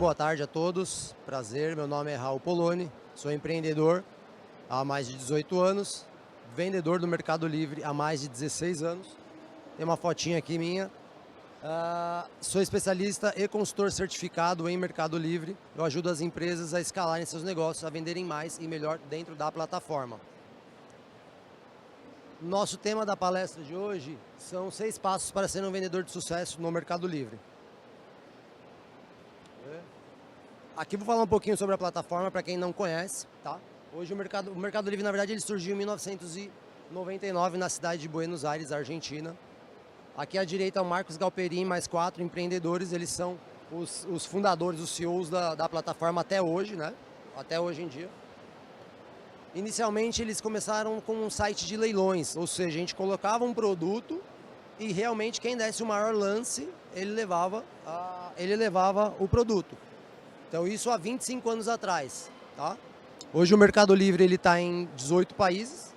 boa tarde a todos. Prazer, meu nome é Raul Poloni, sou empreendedor há mais de 18 anos, vendedor do Mercado Livre há mais de 16 anos. Tem uma fotinha aqui minha. Sou especialista e consultor certificado em Mercado Livre. Eu ajudo as empresas a escalarem seus negócios, a venderem mais e melhor dentro da plataforma. Nosso tema da palestra de hoje são 6 passos para ser um vendedor de sucesso no Mercado Livre. Aqui vou falar um pouquinho sobre a plataforma para quem não conhece, tá? Hoje o Mercado Livre, na verdade, ele surgiu em 1999 na cidade de Buenos Aires, Argentina. Aqui à direita é o Marcos Galperin, mais 4 empreendedores, eles são os fundadores, os CEOs da plataforma até hoje, né? Até hoje em dia. Inicialmente eles começaram com um site de leilões, ou seja, a gente colocava um produto e realmente quem desse o maior lance, ele levava o produto. Então isso há 25 anos atrás, tá? Hoje o Mercado Livre ele está em 18 países.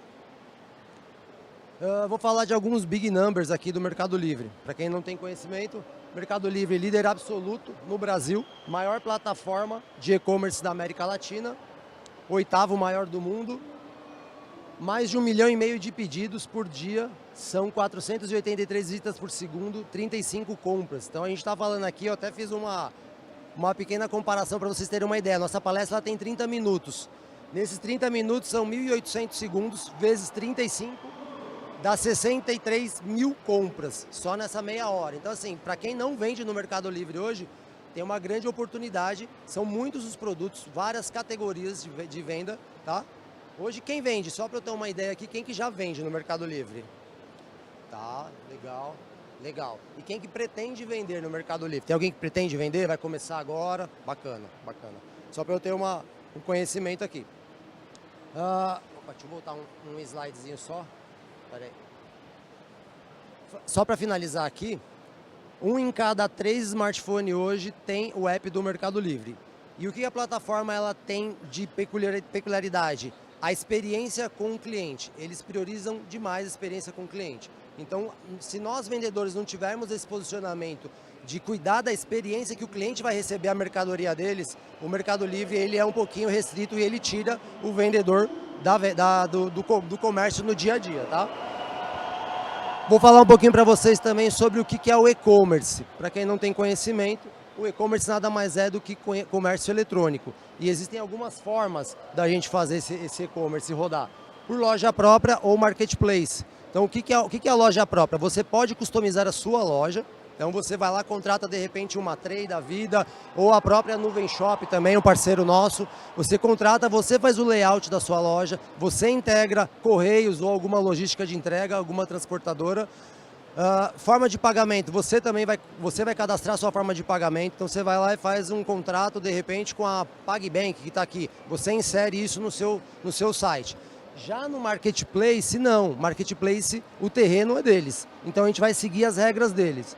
Vou falar de alguns big numbers aqui do Mercado Livre. Para quem não tem conhecimento, Mercado Livre é líder absoluto no Brasil, maior plataforma de e-commerce da América Latina, 8º maior do mundo, mais de 1,5 milhão de pedidos por dia, são 483 visitas por segundo, 35 compras. Então a gente está falando aqui, eu até fiz uma pequena comparação para vocês terem uma ideia. Nossa palestra ela tem 30 minutos. Nesses 30 minutos são 1.800 segundos vezes 35, dá 63 mil compras, só nessa meia hora. Então assim, para quem não vende no Mercado Livre hoje, tem uma grande oportunidade, são muitos os produtos, várias categorias de venda, tá? Hoje quem vende, só para eu ter uma ideia aqui, quem que já vende no Mercado Livre? Tá, legal. Legal. E quem que pretende vender no Mercado Livre? Tem alguém que pretende vender? Vai começar agora? Bacana, bacana. Só para eu ter um conhecimento aqui. Opa, deixa eu voltar um slidezinho só. Pera aí. Só para finalizar aqui, 1 em cada 3 smartphones hoje tem o app do Mercado Livre. E o que a plataforma ela tem de peculiaridade? A experiência com o cliente. Eles priorizam demais a experiência com o cliente. Então, se nós vendedores não tivermos esse posicionamento de cuidar da experiência que o cliente vai receber a mercadoria deles, o Mercado Livre ele é um pouquinho restrito e ele tira o vendedor do comércio no dia a dia, tá? Vou falar um pouquinho para vocês também sobre o que é o e-commerce. Para quem não tem conhecimento, o e-commerce nada mais é do que comércio eletrônico. E existem algumas formas da gente fazer esse e-commerce rodar. Por loja própria ou marketplace. Então o que é a loja própria? Você pode customizar a sua loja. Então você vai lá, contrata de repente uma Tray da vida ou a própria Nuvem Shop também, um parceiro nosso. Você contrata, você faz o layout da sua loja, você integra correios ou alguma logística de entrega, alguma transportadora. Forma de pagamento, você vai cadastrar a sua forma de pagamento, então você vai lá e faz um contrato de repente com a PagBank que está aqui. Você insere isso no seu site. Já no Marketplace, não. Marketplace, o terreno é deles. Então a gente vai seguir as regras deles.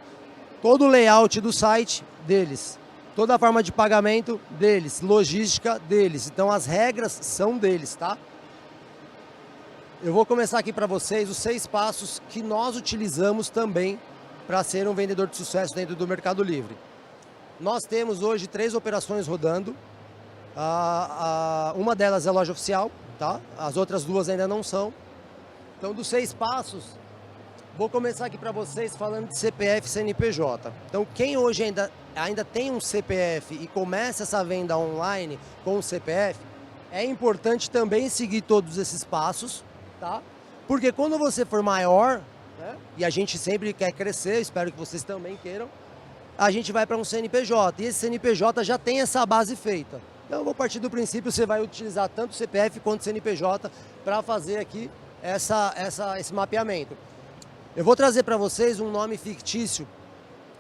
Todo o layout do site, deles. Toda a forma de pagamento, deles. Logística, deles. Então as regras são deles, tá? Eu vou começar aqui para vocês os 6 passos que nós utilizamos também para ser um vendedor de sucesso dentro do Mercado Livre. Nós temos hoje 3 operações rodando. Uma delas é a loja oficial. Tá? As outras 2 ainda não são. Então, dos 6 passos, vou começar aqui para vocês falando de CPF e CNPJ. Então, quem hoje ainda tem um CPF e começa essa venda online com o CPF, é importante também seguir todos esses passos, tá? Porque quando você for maior, né, e a gente sempre quer crescer, espero que vocês também queiram, a gente vai para um CNPJ. E esse CNPJ já tem essa base feita. Então eu vou partir do princípio, você vai utilizar tanto o CPF quanto o CNPJ para fazer aqui esse mapeamento. Eu vou trazer para vocês um nome fictício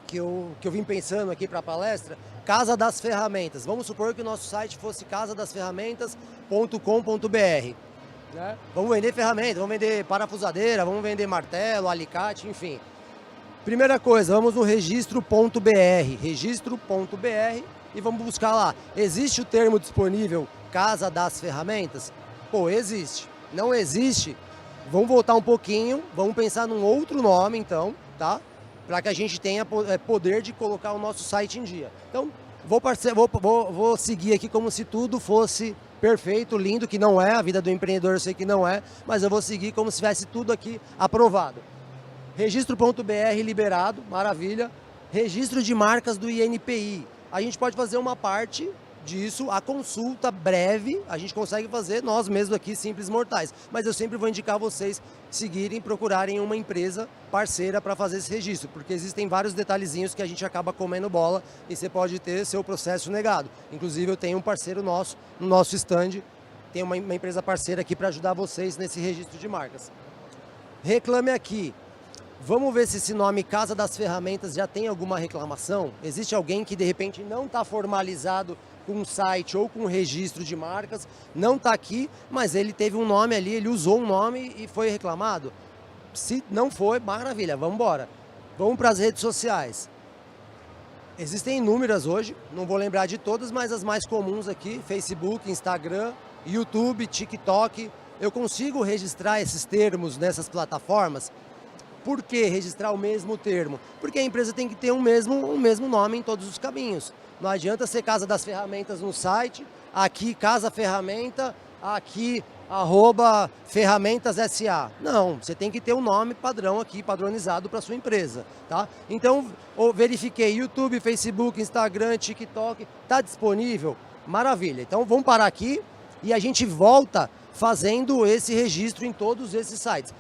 que eu vim pensando aqui para a palestra, Casa das Ferramentas. Vamos supor que o nosso site fosse casadasferramentas.com.br. Né? Vamos vender ferramentas, vamos vender parafusadeira, vamos vender martelo, alicate, enfim. Primeira coisa, vamos no registro.br, e vamos buscar lá. Existe o termo disponível Casa das Ferramentas? Pô, existe. Não existe? Vamos voltar um pouquinho, vamos pensar num outro nome então, tá? Para que a gente tenha poder de colocar o nosso site em dia. Então, Vou seguir aqui como se tudo fosse perfeito, lindo, que não é, a vida do empreendedor eu sei que não é, mas eu vou seguir como se tivesse tudo aqui aprovado. Registro.br liberado, maravilha. Registro de marcas do INPI. A gente pode fazer uma parte disso, a consulta breve, a gente consegue fazer nós mesmos aqui, simples mortais. Mas eu sempre vou indicar vocês seguirem, procurarem uma empresa parceira para fazer esse registro, porque existem vários detalhezinhos que a gente acaba comendo bola e você pode ter seu processo negado. Inclusive eu tenho um parceiro nosso, no nosso stand, tem uma empresa parceira aqui para ajudar vocês nesse registro de marcas. Reclame Aqui. Vamos ver se esse nome Casa das Ferramentas já tem alguma reclamação. Existe alguém que de repente não está formalizado com um site ou com um registro de marcas, não está aqui, mas ele teve um nome ali, ele usou um nome e foi reclamado? Se não foi, maravilha, vamos embora. Vamos para as redes sociais. Existem inúmeras hoje, não vou lembrar de todas, mas as mais comuns aqui, Facebook, Instagram, YouTube, TikTok. Eu consigo registrar esses termos nessas plataformas? Por que registrar o mesmo termo? Porque a empresa tem que ter um mesmo nome em todos os caminhos. Não adianta ser Casa das Ferramentas no site, aqui Casa Ferramenta, aqui @ferramentas SA. Não, você tem que ter um nome padrão aqui, padronizado para sua empresa, tá? Então, verifiquei YouTube, Facebook, Instagram, TikTok, tá disponível? Maravilha. Então, vamos parar aqui e a gente volta fazendo esse registro em todos esses sites.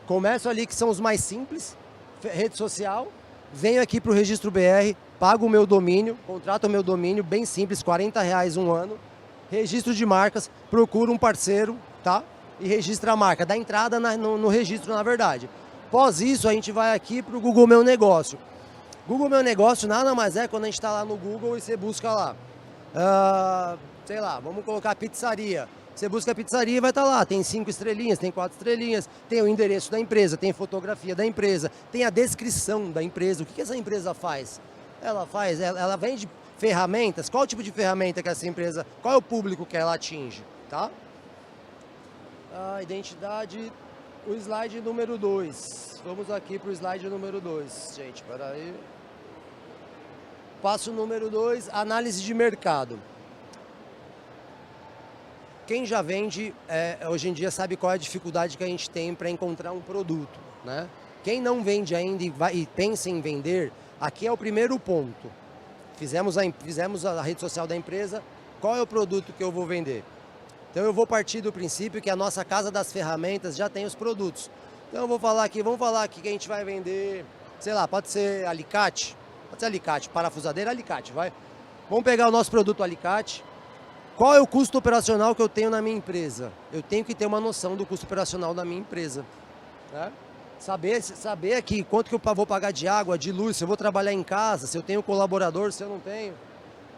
Começo ali que são os mais simples, rede social, venho aqui para o Registro BR, pago o meu domínio, contrato o meu domínio, bem simples, R$40 um ano, registro de marcas, procuro um parceiro, tá? E registra a marca, dá entrada no registro, na verdade. Após isso, a gente vai aqui para o Google Meu Negócio. Google Meu Negócio nada mais é quando a gente está lá no Google e você busca lá, sei lá, vamos colocar pizzaria. Você busca a pizzaria e vai estar lá, tem 5 estrelinhas, tem 4 estrelinhas, tem o endereço da empresa, tem fotografia da empresa, tem a descrição da empresa, o que essa empresa faz? Ela vende ferramentas, qual tipo de ferramenta que essa empresa, qual é o público que ela atinge, tá? A identidade, o slide número 2, vamos aqui para o slide número 2, gente, peraí. Passo número 2, análise de mercado. Quem já vende, hoje em dia, sabe qual é a dificuldade que a gente tem para encontrar um produto, né? Quem não vende ainda e pensa em vender, aqui é o primeiro ponto. Fizemos a rede social da empresa, qual é o produto que eu vou vender? Então eu vou partir do princípio que a nossa Casa das Ferramentas já tem os produtos. Então eu vou falar aqui, vamos falar aqui que a gente vai vender, sei lá, pode ser alicate, parafusadeira, alicate, vai. Vamos pegar o nosso produto alicate. Qual é o custo operacional que eu tenho na minha empresa? Eu tenho que ter uma noção do custo operacional da minha empresa, né? Saber aqui quanto que eu vou pagar de água, de luz, se eu vou trabalhar em casa, se eu tenho colaborador, se eu não tenho.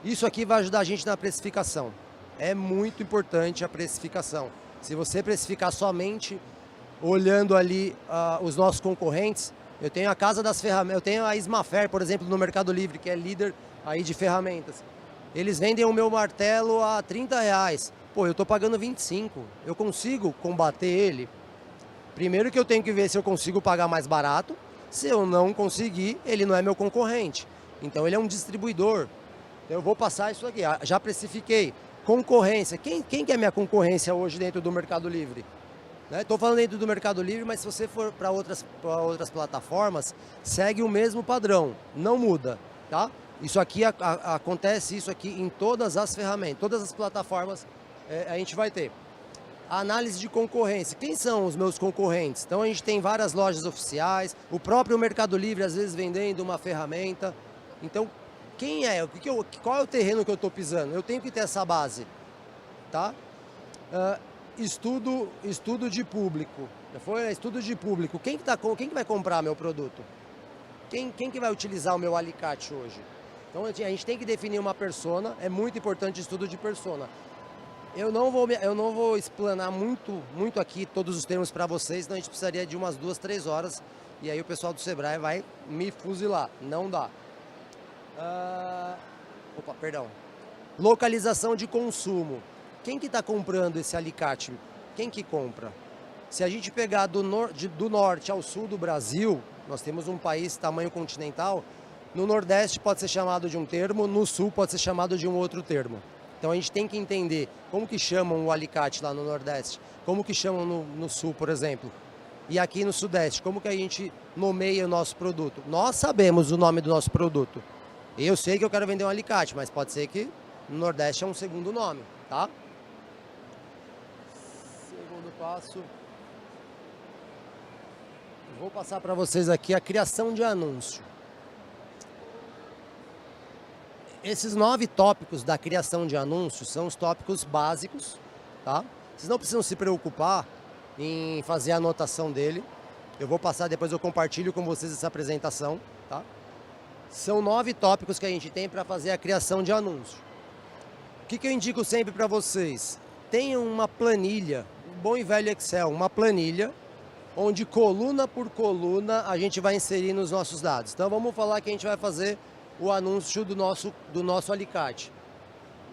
Isso aqui vai ajudar a gente na precificação. É muito importante a precificação. Se você precificar somente olhando ali os nossos concorrentes, eu tenho a Casa das Ferramentas, eu tenho a Ismafer, por exemplo, no Mercado Livre, que é líder aí de ferramentas. Eles vendem o meu martelo a R$30. Pô, eu estou pagando 25. Eu consigo combater ele? Primeiro que eu tenho que ver se eu consigo pagar mais barato. Se eu não conseguir, ele não é meu concorrente. Então ele é um distribuidor. Eu vou passar isso aqui. Já precifiquei. Concorrência. Quem que é minha concorrência hoje dentro do Mercado Livre? Estou falando dentro do Mercado Livre, mas se você for para outras plataformas, segue o mesmo padrão. Não muda, tá? Isso aqui, acontece isso aqui em todas as ferramentas, todas as plataformas a gente vai ter. A análise de concorrência. Quem são os meus concorrentes? Então a gente tem várias lojas oficiais, o próprio Mercado Livre às vezes vendendo uma ferramenta. Então, quem é? Qual é o terreno que eu estou pisando? Eu tenho que ter essa base, tá? Estudo de público. Estudo de público. Quem que vai comprar meu produto? Quem que vai utilizar o meu alicate hoje? Então a gente tem que definir uma persona, é muito importante o estudo de persona. Eu não vou explanar muito aqui todos os termos para vocês, senão a gente precisaria de umas 2, 3 horas e aí o pessoal do Sebrae vai me fuzilar, não dá. Localização de consumo. Quem que está comprando esse alicate? Quem que compra? Se a gente pegar do norte ao sul do Brasil, nós temos um país tamanho continental, No Nordeste pode ser chamado de um termo, no Sul pode ser chamado de um outro termo. Então a gente tem que entender como que chamam o alicate lá no Nordeste, como que chamam no Sul, por exemplo. E aqui no Sudeste, como que a gente nomeia o nosso produto? Nós sabemos o nome do nosso produto. Eu sei que eu quero vender um alicate, mas pode ser que no Nordeste é um segundo nome, tá? Segundo passo. Vou passar para vocês aqui a criação de anúncio. Esses 9 tópicos da criação de anúncios são os tópicos básicos, tá? Vocês não precisam se preocupar em fazer a anotação dele. Eu vou passar, depois eu compartilho com vocês essa apresentação, tá? São 9 tópicos que a gente tem para fazer a criação de anúncio. O que eu indico sempre para vocês? Tenham uma planilha, um bom e velho Excel, uma planilha, onde coluna por coluna a gente vai inserir nos nossos dados. Então vamos falar que a gente vai fazer o anúncio do nosso alicate.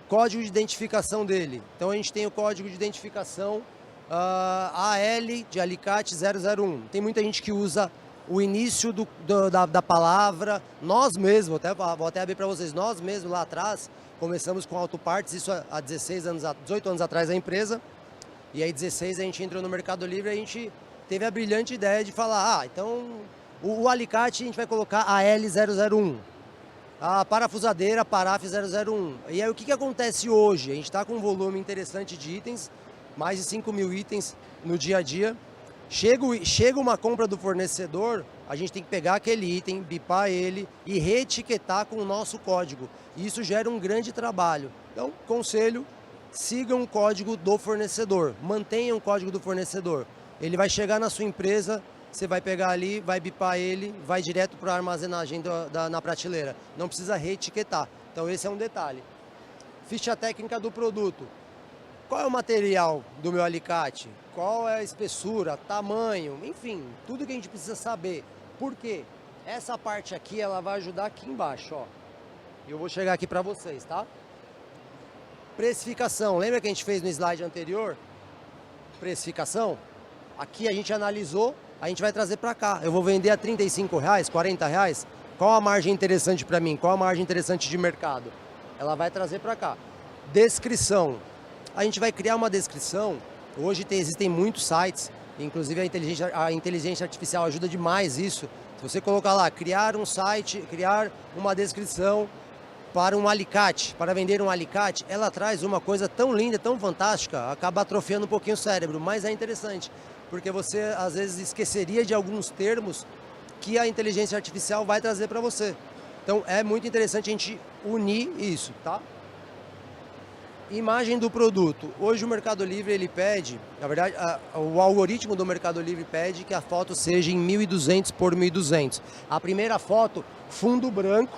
Código de identificação dele. Então a gente tem o código de identificação AL de alicate 001. Tem muita gente que usa o início da palavra. Nós mesmos, vou até abrir para vocês, nós mesmos lá atrás começamos com autopartes, isso há 18 anos atrás da empresa. E aí 16 a gente entrou no Mercado Livre e a gente teve a brilhante ideia de falar, então o alicate a gente vai colocar AL001. A parafusadeira Paraf 001. E aí o que acontece hoje? A gente está com um volume interessante de itens, mais de 5.000 itens no dia a dia. Chega uma compra do fornecedor, a gente tem que pegar aquele item, bipar ele e reetiquetar com o nosso código. E isso gera um grande trabalho. Então, conselho, sigam o código do fornecedor, mantenham o código do fornecedor. Ele vai chegar na sua empresa, você vai pegar ali, vai bipar ele, vai direto para a armazenagem na prateleira. Não precisa reetiquetar. Então esse é um detalhe. Ficha técnica do produto. Qual é o material do meu alicate? Qual é a espessura, tamanho, enfim, tudo que a gente precisa saber. Por quê? Essa parte aqui, ela vai ajudar aqui embaixo, ó. Eu vou chegar aqui para vocês, tá? Precificação. Lembra que a gente fez no slide anterior? Precificação. Aqui a gente analisou. A gente vai trazer para cá. Eu vou vender a R$35, R$40. Qual a margem interessante para mim? Qual a margem interessante de mercado? Ela vai trazer para cá. Descrição. A gente vai criar uma descrição. Hoje existem muitos sites, inclusive a inteligência artificial ajuda demais isso. Se você colocar lá, criar um site, criar uma descrição para um alicate, para vender um alicate, ela traz uma coisa tão linda, tão fantástica, acaba atrofiando um pouquinho o cérebro, mas é interessante. Porque você, às vezes, esqueceria de alguns termos que a inteligência artificial vai trazer para você. Então, é muito interessante a gente unir isso, tá? Imagem do produto. Hoje o Mercado Livre, ele pede, na verdade, o algoritmo do Mercado Livre pede que a foto seja em 1200 por 1200. A primeira foto, fundo branco.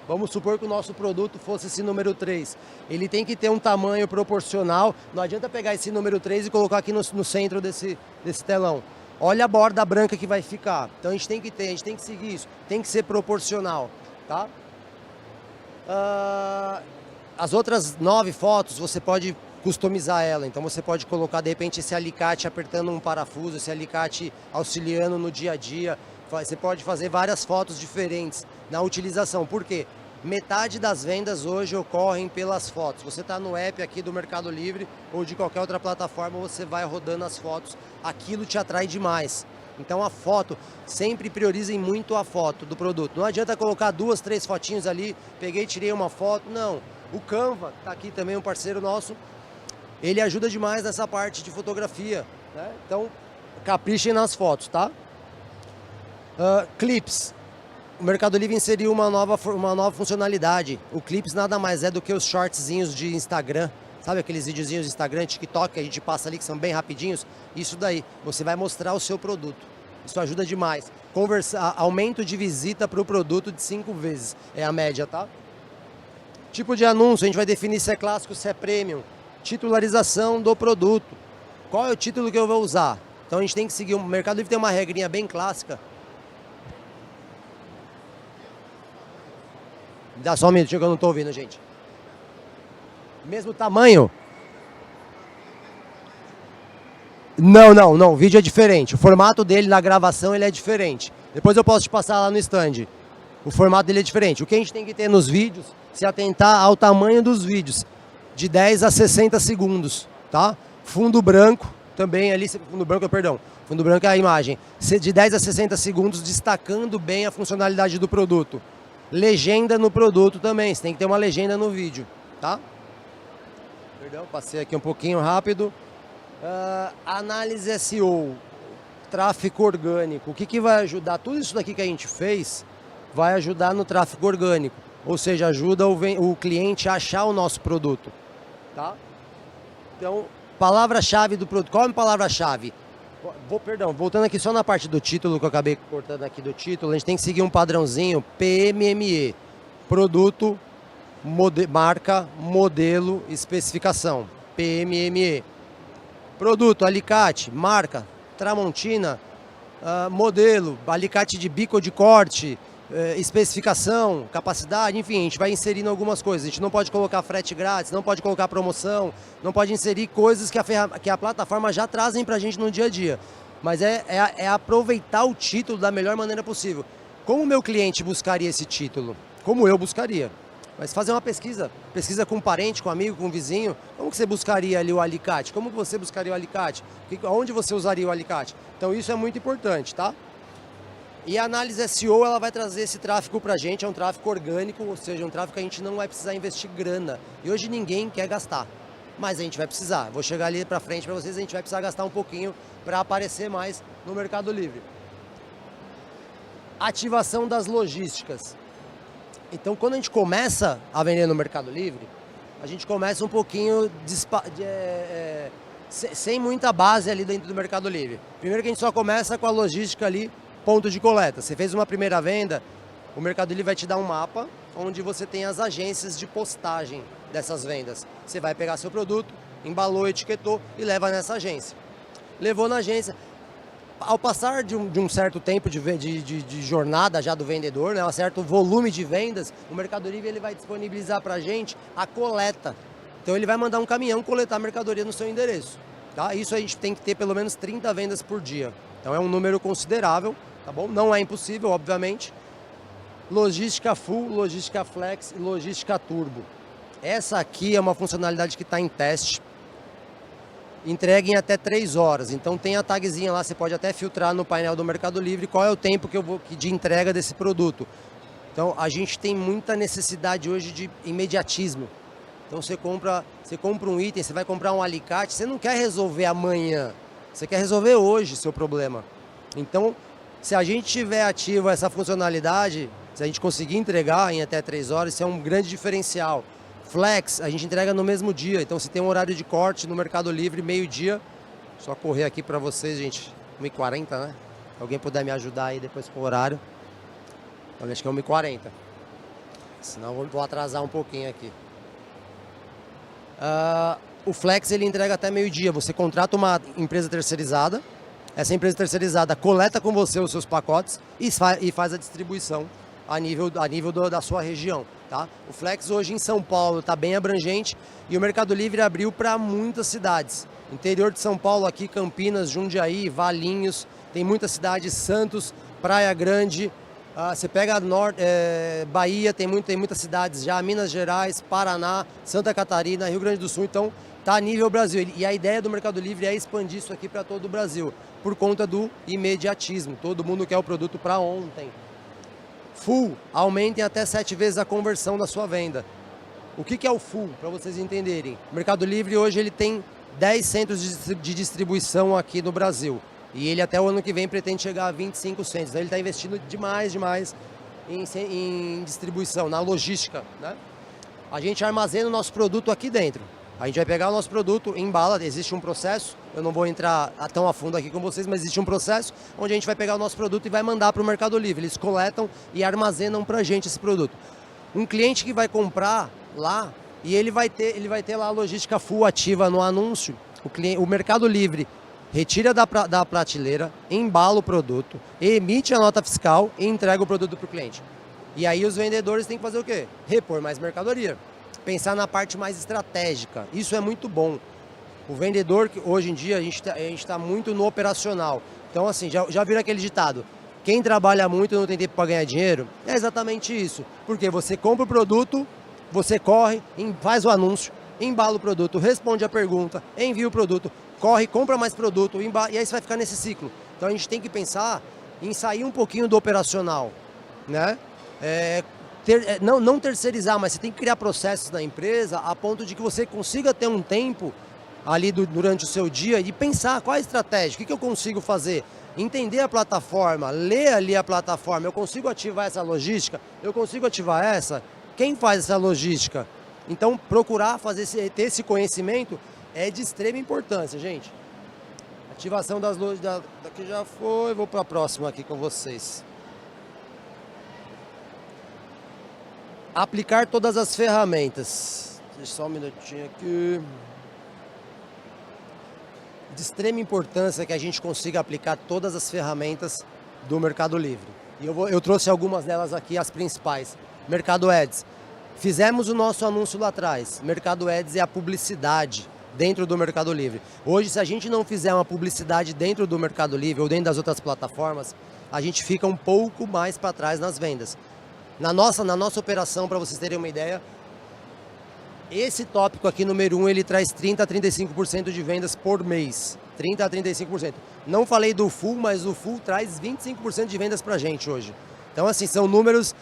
Vamos supor que o nosso produto fosse esse número 3. Ele tem que ter um tamanho proporcional. Não adianta pegar esse número 3 e colocar aqui no centro desse telão. Olha a borda branca que vai ficar. Então a gente tem que seguir isso. Tem que ser proporcional, tá? As outras 9 fotos você pode customizar ela. Então você pode colocar de repente esse alicate apertando um parafuso, esse alicate auxiliando no dia a dia. Você pode fazer várias fotos diferentes na utilização. Por quê? Metade das vendas hoje ocorrem pelas fotos. Você está no app aqui do Mercado Livre ou de qualquer outra plataforma, você vai rodando as fotos, aquilo te atrai demais. Então a foto, sempre priorizem muito a foto do produto. Não adianta colocar 2, 3 fotinhos ali, peguei e tirei uma foto, não. O Canva, está aqui também um parceiro nosso, ele ajuda demais nessa parte de fotografia, né? Então caprichem nas fotos, tá? Clips. O Mercado Livre inseriu uma nova funcionalidade. O Clips nada mais é do que os shortzinhos de Instagram. Sabe aqueles videozinhos de Instagram, TikTok, que a gente passa ali, que são bem rapidinhos? Isso daí, você vai mostrar o seu produto. Isso ajuda demais. Aumento de visita para o produto de 5 vezes. É a média, tá? Tipo de anúncio, a gente vai definir se é clássico, se é premium. Titularização do produto. Qual é o título que eu vou usar? Então a gente tem que seguir. O Mercado Livre tem uma regrinha bem clássica. Dá só um minutinho que eu não estou ouvindo, gente. Mesmo tamanho? Não. O vídeo é diferente. O formato dele na gravação ele é diferente. Depois eu posso te passar lá no stand. O formato dele é diferente. O que a gente tem que ter nos vídeos, se atentar ao tamanho dos vídeos, de 10 a 60 segundos, tá? Fundo branco, também ali, fundo branco é a imagem, de 10 a 60 segundos, destacando bem a funcionalidade do produto. Legenda no produto também, você tem que ter uma legenda no vídeo, tá? Perdão, passei aqui um pouquinho rápido. Análise SEO, tráfego orgânico, o que vai ajudar? Tudo isso daqui que a gente fez vai ajudar no tráfego orgânico, ou seja, ajuda o cliente a achar o nosso produto, tá? Então, palavra-chave do produto, qual é a palavra-chave? Voltando aqui só na parte do título, que eu acabei cortando aqui do título, a gente tem que seguir um padrãozinho PMME, produto, marca, modelo, especificação, PMME. Produto, alicate, marca, Tramontina, modelo, alicate de bico ou de corte, especificação, capacidade, enfim, a gente vai inserindo algumas coisas. A gente não pode colocar frete grátis, não pode colocar promoção, não pode inserir coisas que a plataforma já trazem pra gente no dia a dia. Mas é aproveitar o título da melhor maneira possível. Como o meu cliente buscaria esse título? Como eu buscaria? Mas fazer uma pesquisa com um parente, com um amigo, com um vizinho, como que você buscaria ali o alicate? Como que você buscaria o alicate? Onde você usaria o alicate? Então isso é muito importante, tá? E a análise SEO, ela vai trazer esse tráfego pra gente, é um tráfego orgânico, ou seja, um tráfego que a gente não vai precisar investir grana. E hoje ninguém quer gastar, mas a gente vai precisar. Vou chegar ali pra frente pra vocês, a gente vai precisar gastar um pouquinho para aparecer mais no Mercado Livre. Ativação das logísticas. Então, quando a gente começa a vender no Mercado Livre, a gente começa um pouquinho sem muita base ali dentro do Mercado Livre. Primeiro que a gente só começa com a logística ali, ponto de coleta. Você fez uma primeira venda, o Mercado Livre vai te dar um mapa onde você tem as agências de postagem dessas vendas. Você vai pegar seu produto, embalou, etiquetou e leva nessa agência. Levou na agência. Ao passar de um certo tempo de jornada já do vendedor, né, um certo volume de vendas, o Mercado Livre ele vai disponibilizar para a gente a coleta. Então ele vai mandar um caminhão coletar a mercadoria no seu endereço. Tá? Isso a gente tem que ter pelo menos 30 vendas por dia. Então é um número considerável. Tá bom? Não é impossível, obviamente. Logística Full, Logística Flex e Logística Turbo. Essa aqui é uma funcionalidade que está em teste. Entrega em até 3 horas. Então tem a tagzinha lá, você pode até filtrar no painel do Mercado Livre qual é o tempo de entrega desse produto. Então a gente tem muita necessidade hoje de imediatismo. Então você compra um item, você vai comprar um alicate, você não quer resolver amanhã, você quer resolver hoje seu problema. Então, se a gente tiver ativo essa funcionalidade, se a gente conseguir entregar em até 3 horas, isso é um grande diferencial. Flex, a gente entrega no mesmo dia, então se tem um horário de corte no Mercado Livre, meio-dia, só correr aqui para vocês, gente, 1h40, né? Se alguém puder me ajudar aí depois com o horário. Então, acho que é 1h40, senão eu vou atrasar um pouquinho aqui. O Flex ele entrega até meio-dia, você contrata uma empresa terceirizada, essa empresa terceirizada coleta com você os seus pacotes e faz a distribuição a nível da sua região. Tá? O Flex hoje em São Paulo está bem abrangente e o Mercado Livre abriu para muitas cidades. Interior de São Paulo, aqui Campinas, Jundiaí, Valinhos, tem muitas cidades, Santos, Praia Grande. Você pega Bahia, tem muitas cidades já, Minas Gerais, Paraná, Santa Catarina, Rio Grande do Sul, então está a nível Brasil. E a ideia do Mercado Livre é expandir isso aqui para todo o Brasil, por conta do imediatismo. Todo mundo quer o produto para ontem. Full, aumentem até 7 vezes a conversão da sua venda. O que é o Full, para vocês entenderem? O Mercado Livre hoje ele tem 10 centros de distribuição aqui no Brasil. E ele até o ano que vem pretende chegar a 25 centros. Então ele está investindo demais em distribuição, na logística, né? A gente armazena o nosso produto aqui dentro. A gente vai pegar o nosso produto, embala, existe um processo, eu não vou entrar tão a fundo aqui com vocês, mas existe um processo onde a gente vai pegar o nosso produto e vai mandar para o Mercado Livre. Eles coletam e armazenam para a gente esse produto. Um cliente que vai comprar lá, e ele vai ter lá a logística full ativa no anúncio, o Mercado Livre retira da prateleira, embala o produto, emite a nota fiscal e entrega o produto para o cliente. E aí os vendedores têm que fazer o quê? Repor mais mercadoria. Pensar na parte mais estratégica. Isso é muito bom. O vendedor, hoje em dia, a gente está muito no operacional. Então, assim, já viram aquele ditado? Quem trabalha muito e não tem tempo para ganhar dinheiro, é exatamente isso. Porque você compra o produto, você corre, faz o anúncio, embala o produto, responde a pergunta, envia o produto, corre, compra mais produto, e aí você vai ficar nesse ciclo. Então a gente tem que pensar em sair um pouquinho do operacional, né? Não terceirizar, mas você tem que criar processos na empresa a ponto de que você consiga ter um tempo ali durante o seu dia e pensar qual é a estratégia, o que eu consigo fazer, entender a plataforma, ler ali a plataforma, eu consigo ativar essa logística, eu consigo ativar essa, quem faz essa logística? Então procurar ter esse conhecimento é de extrema importância, gente. Ativação das luzes, daqui já foi, vou para a próxima aqui com vocês. Aplicar todas as ferramentas. Deixa só um minutinho aqui. De extrema importância que a gente consiga aplicar todas as ferramentas do Mercado Livre. E eu trouxe algumas delas aqui, as principais. Mercado Ads. Fizemos o nosso anúncio lá atrás. Mercado Ads é a publicidade dentro do Mercado Livre. Hoje, se a gente não fizer uma publicidade dentro do Mercado Livre ou dentro das outras plataformas, a gente fica um pouco mais para trás nas vendas. Na nossa operação, para vocês terem uma ideia, esse tópico aqui, número 1, ele traz 30 a 35% de vendas por mês. 30 a 35%. Não falei do Full, mas o Full traz 25% de vendas pra gente hoje. Então, assim, são números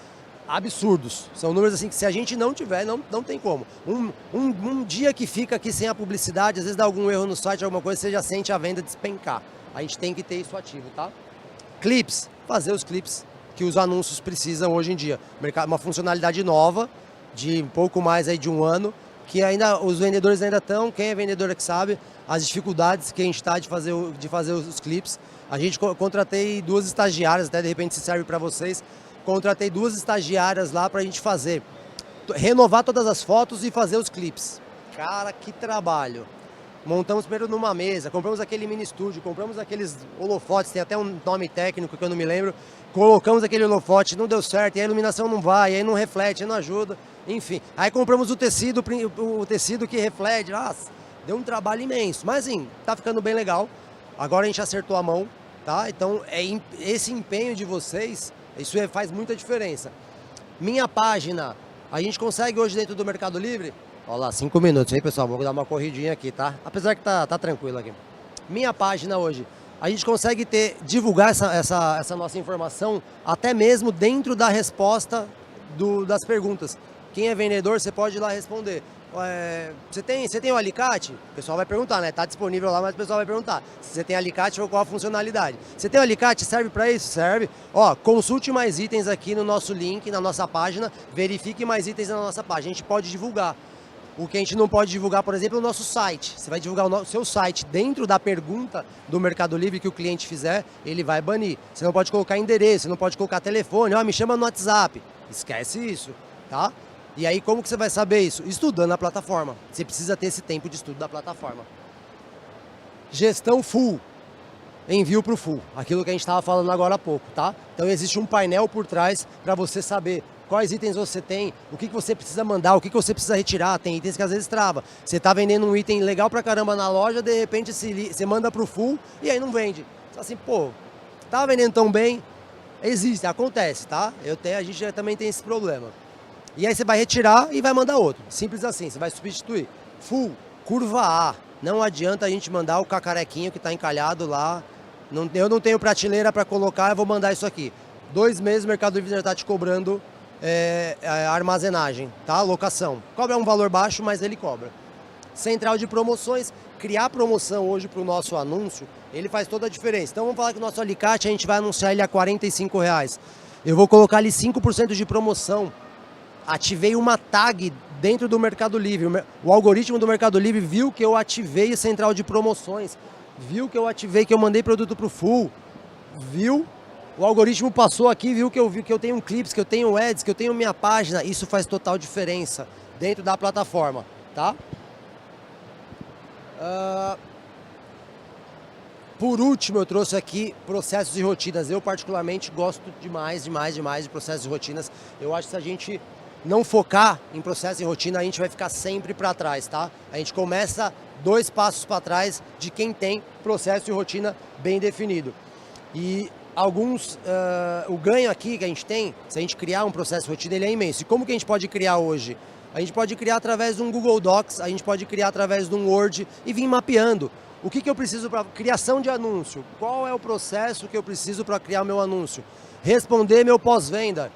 absurdos. São números assim que se a gente não tiver, não tem como. Um dia que fica aqui sem a publicidade, às vezes dá algum erro no site, alguma coisa, você já sente a venda despencar. A gente tem que ter isso ativo, tá? Clips. Fazer os clips que os anúncios precisam hoje em dia. Uma funcionalidade nova, de um pouco mais aí de um ano, que ainda os vendedores ainda estão, quem é vendedor é que sabe, as dificuldades que a gente está de fazer os clipes. A gente contratei 2 estagiárias, até de repente se serve para vocês, contratei 2 estagiárias lá para a gente fazer, renovar todas as fotos e fazer os clipes. Cara, que trabalho! Montamos primeiro numa mesa, compramos aquele mini estúdio, compramos aqueles holofotes, tem até um nome técnico que eu não me lembro, colocamos aquele holofote, não deu certo, e a iluminação não vai, aí não reflete, aí não ajuda, enfim. Aí compramos o tecido que reflete, nossa, deu um trabalho imenso, mas assim, tá ficando bem legal. Agora a gente acertou a mão, tá? Então esse empenho de vocês, isso faz muita diferença. Minha página, a gente consegue hoje dentro do Mercado Livre? Olha lá, 5 minutos, hein, pessoal? Vou dar uma corridinha aqui, tá? Apesar que tá tranquilo aqui. Minha página hoje, a gente consegue divulgar essa nossa informação até mesmo dentro da resposta das perguntas. Quem é vendedor, você pode ir lá responder. Você tem o alicate? O pessoal vai perguntar, né? Tá disponível lá, mas o pessoal vai perguntar. Se você tem alicate ou qual a funcionalidade. Você tem o alicate? Serve para isso? Serve. Ó, consulte mais itens aqui no nosso link, na nossa página. Verifique mais itens na nossa página. A gente pode divulgar. O que a gente não pode divulgar, por exemplo, é o nosso site. Você vai divulgar o seu site dentro da pergunta do Mercado Livre que o cliente fizer, ele vai banir. Você não pode colocar endereço, você não pode colocar telefone, me chama no WhatsApp. Esquece isso, tá? E aí como que você vai saber isso? Estudando a plataforma. Você precisa ter esse tempo de estudo da plataforma. Gestão full. Envio para o full. Aquilo que a gente estava falando agora há pouco, tá? Então existe um painel por trás para você saber quais itens você tem, o que você precisa mandar, o que você precisa retirar. Tem itens que às vezes trava. Você está vendendo um item legal pra caramba na loja, de repente você manda pro full e aí não vende. Assim, pô, tá vendendo tão bem? Existe, acontece, tá? A gente também tem esse problema. E aí você vai retirar e vai mandar outro. Simples assim, você vai substituir. Full, curva A. Não adianta a gente mandar o cacarequinho que está encalhado lá. Eu não tenho prateleira para colocar, eu vou mandar isso aqui. 2 meses o Mercado Livre já está te cobrando armazenagem, tá? Locação. Cobra um valor baixo, mas ele cobra. Central de promoções, criar promoção hoje para o nosso anúncio, ele faz toda a diferença. Então vamos falar que o nosso alicate a gente vai anunciar ele a R$45. Eu vou colocar ali 5% de promoção. Ativei uma tag dentro do Mercado Livre. O algoritmo do Mercado Livre viu que eu ativei a central de promoções, viu que eu mandei produto para o full, viu? O algoritmo passou aqui, viu que eu tenho um clips, que eu tenho ads, que eu tenho minha página. Isso faz total diferença dentro da plataforma, tá? Por último, eu trouxe aqui processos e rotinas. Eu particularmente gosto demais de processos e rotinas. Eu acho que se a gente não focar em processo e rotina, a gente vai ficar sempre para trás, tá? A gente começa 2 passos para trás de quem tem processo e rotina bem definido. E o ganho aqui que a gente tem, se a gente criar um processo de rotina, ele é imenso. E como que a gente pode criar hoje? A gente pode criar através de um Google Docs, a gente pode criar através de um Word e vir mapeando. O que eu preciso para criação de anúncio? Qual é o processo que eu preciso para criar o meu anúncio? Responder meu pós-venda.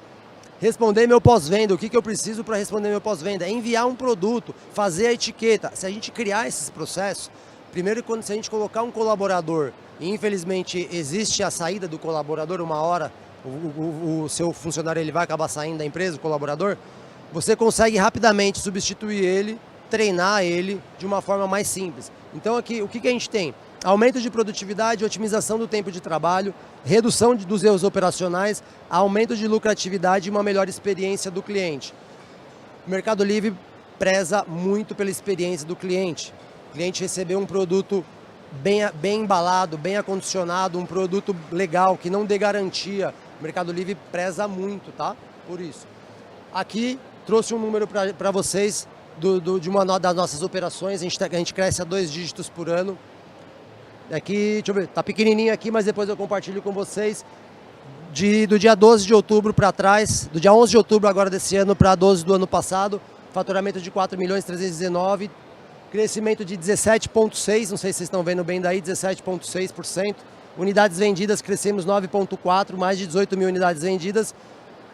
Responder meu pós-venda. O que eu preciso para responder meu pós-venda? É enviar um produto, fazer a etiqueta. Se a gente criar esses processos, primeiro, se a gente colocar um colaborador, e infelizmente existe a saída do colaborador, uma hora o seu funcionário ele vai acabar saindo da empresa, o colaborador, você consegue rapidamente substituir ele, treinar ele de uma forma mais simples. Então aqui, o que a gente tem? Aumento de produtividade, otimização do tempo de trabalho, redução dos erros operacionais, aumento de lucratividade e uma melhor experiência do cliente. O Mercado Livre preza muito pela experiência do cliente. O cliente recebeu um produto bem embalado, bem acondicionado, um produto legal, que não dê garantia. O Mercado Livre preza muito, tá? Por isso. Aqui trouxe um número para vocês de uma das nossas operações. A gente cresce a 2 dígitos por ano. Aqui, deixa eu ver, tá pequenininho aqui, mas depois eu compartilho com vocês. Do dia 12 de outubro para trás, do dia 11 de outubro agora desse ano para 12 do ano passado, faturamento de 4.319.000, crescimento de 17,6%, não sei se vocês estão vendo bem daí, 17,6%. Unidades vendidas, crescemos 9,4%, mais de 18 mil unidades vendidas.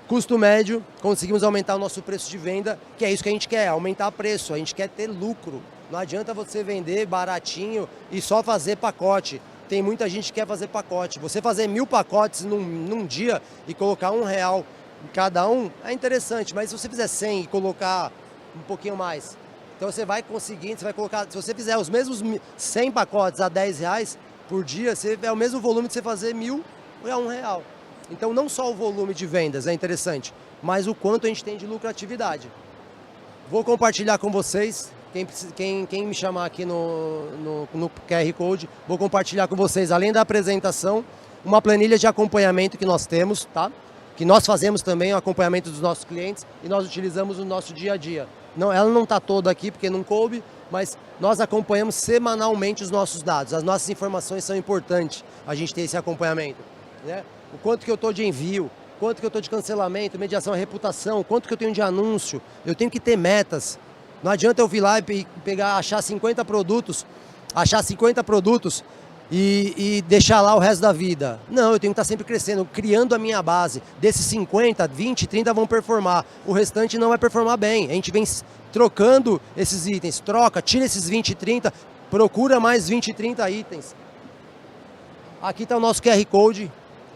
Custo médio, conseguimos aumentar o nosso preço de venda, que é isso que a gente quer, aumentar o preço, a gente quer ter lucro. Não adianta você vender baratinho e só fazer pacote. Tem muita gente que quer fazer pacote. Você fazer 1000 pacotes num dia e colocar R$1 em cada um, é interessante, mas se você fizer 100 e colocar um pouquinho mais, então você vai conseguir, você vai colocar, se você fizer os mesmos 100 pacotes a R$10 por dia, é o mesmo volume de você fazer 1000 a R$1. Então não só o volume de vendas é interessante, mas o quanto a gente tem de lucratividade. Vou compartilhar com vocês, quem me chamar aqui no QR Code, vou compartilhar com vocês, além da apresentação, uma planilha de acompanhamento que nós temos, tá? Que nós fazemos também o acompanhamento dos nossos clientes e nós utilizamos no nosso dia a dia. Não, ela não está toda aqui porque não coube, mas nós acompanhamos semanalmente os nossos dados. As nossas informações são importantes, a gente ter esse acompanhamento, né? O quanto que eu estou de envio, quanto que eu estou de cancelamento, mediação à reputação, quanto que eu tenho de anúncio. Eu tenho que ter metas. Não adianta eu vir lá e achar 50 produtos e deixar lá o resto da vida. Não, eu tenho que estar sempre crescendo, criando a minha base. Desses 50, 20, 30 vão performar. O restante não vai performar bem. A gente vem trocando esses itens. Tira esses 20, 30, procura mais 20, 30 itens. Aqui está o nosso QR Code.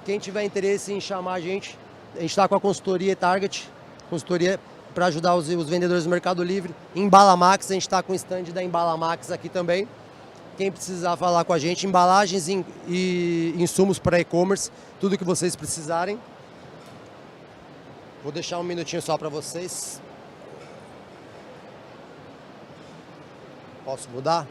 Quem tiver interesse em chamar a gente está com a consultoria Target, consultoria para ajudar os vendedores do Mercado Livre. Embalamax, a gente está com o stand da Embalamax aqui também. Quem precisar falar com a gente, embalagens e insumos para e-commerce, tudo que vocês precisarem. Vou deixar um minutinho só para vocês. Posso mudar?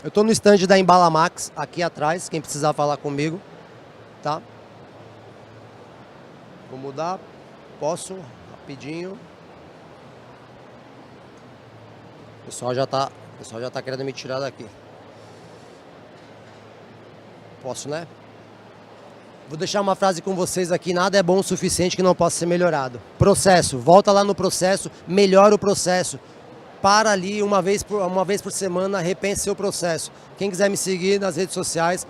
Eu estou no stand da Embalamax, aqui atrás, quem precisar falar comigo, tá? Vou mudar, posso, rapidinho. O pessoal já tá querendo me tirar daqui. Posso, né? Vou deixar uma frase com vocês aqui, nada é bom o suficiente que não possa ser melhorado. Processo, volta lá no processo, melhora o processo. Para ali uma vez por semana, repense seu processo. Quem quiser me seguir nas redes sociais,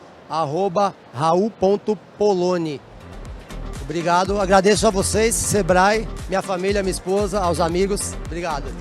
@raul.poloni. Obrigado, agradeço a vocês, Sebrae, minha família, minha esposa, aos amigos. Obrigado.